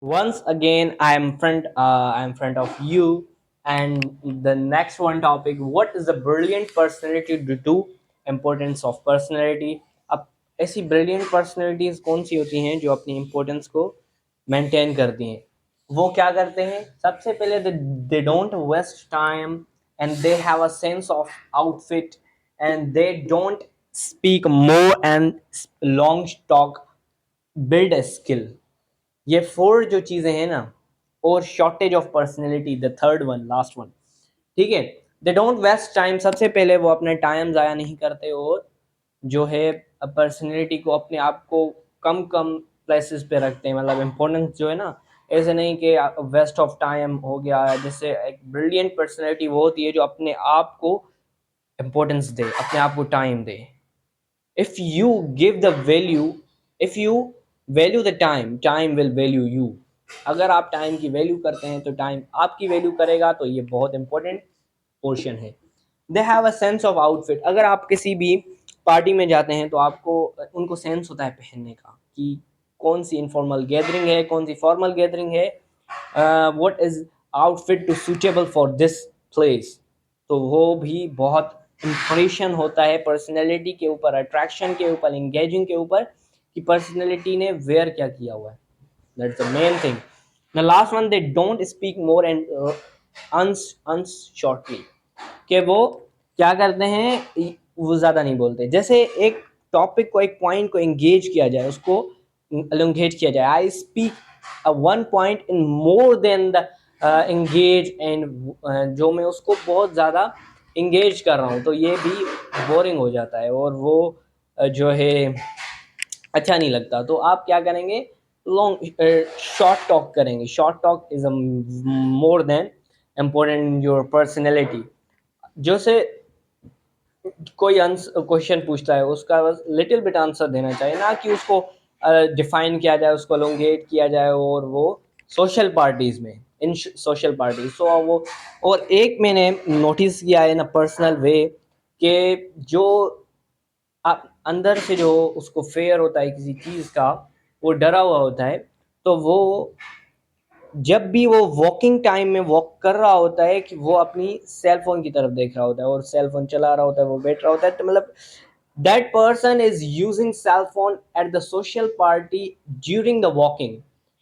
Once again, I am front of you, and the next one topic: what is the brilliant personality due to importance of personality? अब ऐसी brilliant personalities कौन सी होती हैं जो अपनी importance को maintain करती हैं? वो क्या करते हैं? सबसे पहले they don't waste time and they have a sense of outfit and they don't speak more and long talk, build a skill. ये फोर जो चीजें हैं ना, और shortage of personality the third one, last one, ठीक है। They don't waste time, सबसे पहले वो अपने टाइम ज़ाया नहीं करते, और जो है पर्सनैलिटी को, अपने आप को कम कम प्लेसेस पे रखते हैं, मतलब इम्पोर्टेंस जो है ना, ऐसे नहीं कि वेस्ट ऑफ टाइम हो गया। जैसे एक ब्रिलियंट पर्सनैलिटी वो होती है जो अपने आप को इम्पोर्टेंस दे, अपने आप को time they. if you give the value if you value the time will value you। अगर आप टाइम की वैल्यू करते हैं तो टाइम आपकी वैल्यू करेगा, तो ये बहुत इंपॉर्टेंट पोर्शन है। They have a sense of outfit. अगर आप किसी भी पार्टी में जाते हैं तो आपको उनको सेंस होता है पहनने का, कि कौन सी इनफॉर्मल गैदरिंग है, कौन सी फॉर्मल गैदरिंग है, what is outfit to suitable for this place. तो वो भी बहुत इंप्रेशन होता है पर्सनैलिटी के ऊपर, अट्रैक्शन के ऊपर, एंगेजिंग के ऊपर, कि पर्सनैलिटी ने वेयर क्या किया हुआ है। That's the main thing. The last one, they don't speak more and अंस शॉर्टली। कि वो क्या करते हैं, वो ज़्यादा नहीं बोलते। जैसे एक टॉपिक को, एक पॉइंट को एंगेज किया जाए, उसको एलोंगेट किया जाए, I speak one point in more than the engage and, जो मैं उसको बहुत ज़्यादा इंगेज कर रहा हूँ, तो ये भी बोरिंग हो जाता है, और वो जो है अच्छा नहीं लगता। तो आप क्या करेंगे, लॉन्ग शॉर्ट टॉक करेंगे। Short talk is a more than important in your personality. जैसे कोई क्वेश्चन पूछता है, उसका बस लिटिल बिट आंसर देना चाहिए, ना कि उसको डिफाइन किया जाए, उसको लोंगेट किया जाए। और वो सोशल पार्टीज में, इन सोशल पार्टीज, तो वो, और एक मैंने नोटिस किया है इन अ पर्सनल वे, कि जो आप अंदर से जो उसको फेयर होता है किसी चीज़ का, वो डरा हुआ होता है, तो वो जब भी वो वॉकिंग टाइम में वॉक कर रहा होता है, कि वो अपनी सेल फोन की तरफ देख रहा होता है, और सेल फोन चला रहा होता है, वो बैठ रहा होता है, तो मतलब that person is using cell phone at the social party during the walking.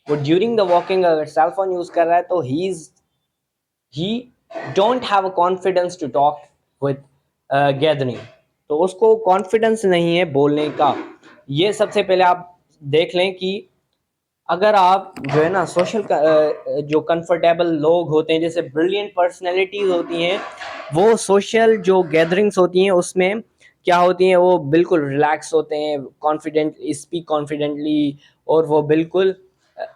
वो ड्यूरिंग द वॉकिंग अगर सेल फोन यूज कर रहा है, तो he don't have a confidence to talk with gathering. तो उसको कॉन्फिडेंस नहीं है बोलने का। ये सबसे पहले आप देख लें कि अगर आप जो है ना सोशल जो कंफर्टेबल लोग होते हैं, जैसे ब्रिलियंट पर्सनैलिटीज होती हैं, वो सोशल जो गैदरिंग्स होती हैं उसमें क्या होती हैं, वो बिल्कुल रिलैक्स होते हैं, कॉन्फिडेंट, स्पीक कॉन्फिडेंटली, और वो बिल्कुल,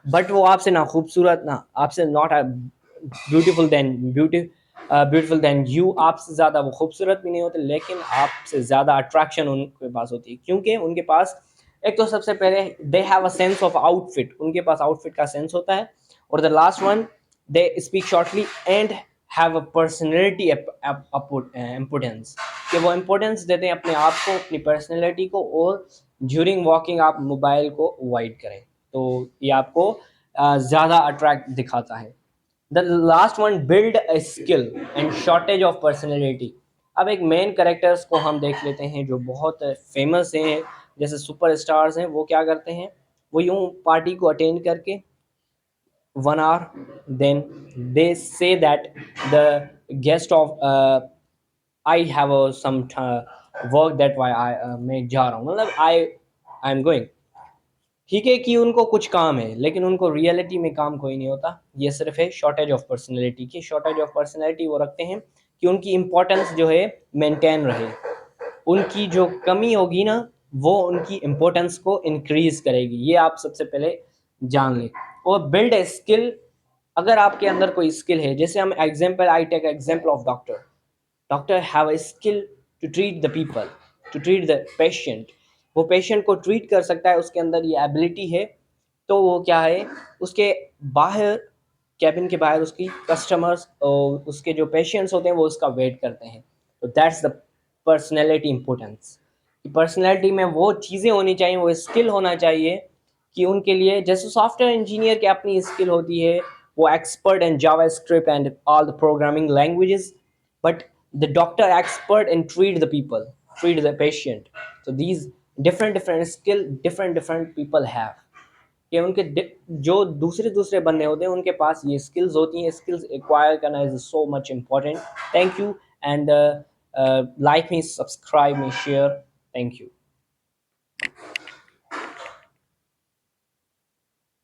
बट वो आपसे ना खूबसूरत, ना आपसे, not beautiful then beautiful then you, आपसे ज़्यादा वो खूबसूरत भी नहीं होते, लेकिन आपसे ज़्यादा अट्रैक्शन उनके पास होती है, क्योंकि उनके पास एक तो सबसे पहले they have a sense of outfit, उनके पास आउटफिट का सेंस होता है। और the last one, they speak shortly and have a personality importance, कि वो इम्पोर्टेंस देते हैं अपने आप को, अपनी पर्सनैलिटी को, और ड्यूरिंग वॉकिंग आप मोबाइल को अवॉइड करें, तो ये आपको ज़्यादा अट्रैक्ट दिखाता है। The last one, build a skill and shortage of personality. अब एक मेन करेक्टर्स को हम देख लेते हैं जो बहुत फेमस हैं, जैसे सुपर स्टार्स हैं। वो क्या करते हैं, वो यूं पार्टी को अटेंड करके 1 hour, then they say that the guest of I have some work, that why I, मैं जा रहा हूँ, मतलब आई एम गोइंग। ठीक है कि उनको कुछ काम है, लेकिन उनको रियलिटी में काम कोई नहीं होता। ये सिर्फ है शॉर्टेज ऑफ पर्सनैलिटी की। शॉर्टेज ऑफ पर्सनैलिटी वो रखते हैं कि उनकी इम्पोर्टेंस जो है मेंटेन रहे। उनकी जो कमी होगी ना, वो उनकी इम्पोर्टेंस को इंक्रीज करेगी। ये आप सबसे पहले जान लें। और बिल्ड ए स्किल, अगर आपके अंदर कोई स्किल है, जैसे हम example, I take example of doctor. Doctor have a skill to treat the people, to treat the patient. वो पेशेंट को ट्रीट कर सकता है, उसके अंदर ये एबिलिटी है। तो वो क्या है, उसके बाहर, कैबिन के बाहर उसकी कस्टमर्स और उसके जो पेशेंट्स होते हैं वो उसका वेट करते हैं। तो that's the personality importance. Personality में वो चीज़ें होनी चाहिए, वो स्किल होना चाहिए कि उनके लिए जैसे सॉफ्टवेयर इंजीनियर की अपनी स्किल होती है, वो expert in Java script and all the programming languages, but the doctor expert in treat the people, treat the patient. So these different skill different people have, कि उनके जो दूसरे दूसरे बंदे होते हैं उनके पास ये स्किल्स होती हैं. स्किल्स एक्वायर करना is so much important. Thank you. And like me, subscribe me, share. Thank you.